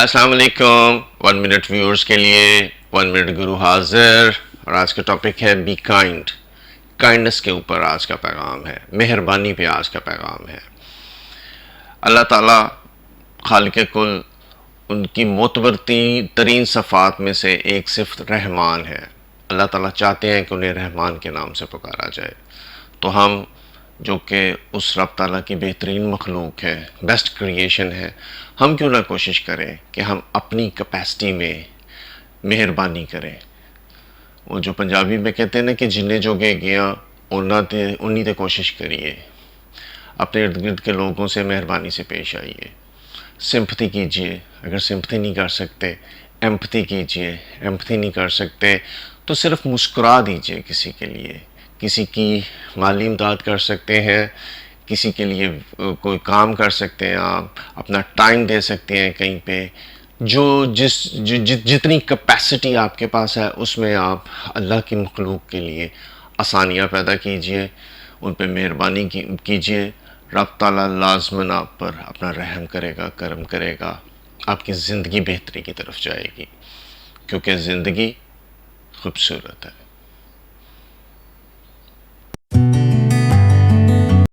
السلام علیکم 1 minute viewers کے لیے 1 منٹ گرو حاضر، اور آج کا ٹاپک ہے بی کائنڈ. کائنڈنس کے اوپر آج کا پیغام ہے، مہربانی پہ آج کا پیغام ہے. اللہ تعالیٰ خالق کل، ان کی معتبر ترین صفات میں سے ایک صفت رحمان ہے. اللہ تعالیٰ چاہتے ہیں کہ انہیں رحمان کے نام سے پکارا جائے. تو ہم جو کہ اس رب تعالیٰ کی بہترین مخلوق ہے، بیسٹ کریشن ہے، ہم کیوں نہ کوشش کریں کہ ہم اپنی کیپیسٹی میں مہربانی کریں. وہ جو پنجابی میں کہتے ہیں نا کہ جنہیں جو گے گیا انہی تے کوشش کریے. اپنے ارد گرد کے لوگوں سے مہربانی سے پیش آئیے. سمپتھی کیجئے، اگر سمپتھی نہیں کر سکتے ایمپتھی کیجئے. ایمپتھی نہیں کر سکتے تو صرف مسکرا دیجئے کسی کے لیے. کسی کی مالی امداد کر سکتے ہیں، کسی کے لیے کوئی کام کر سکتے ہیں، آپ اپنا ٹائم دے سکتے ہیں کہیں پہ. جتنی کیپیسٹی آپ کے پاس ہے اس میں آپ اللہ کی مخلوق کے لیے آسانیاں پیدا کیجئے، ان پہ مہربانی کیجئے. رب تعالیٰ لازماً آپ پر اپنا رحم کرے گا، کرم کرے گا. آپ کی زندگی بہتری کی طرف جائے گی، کیونکہ زندگی خوبصورت ہے.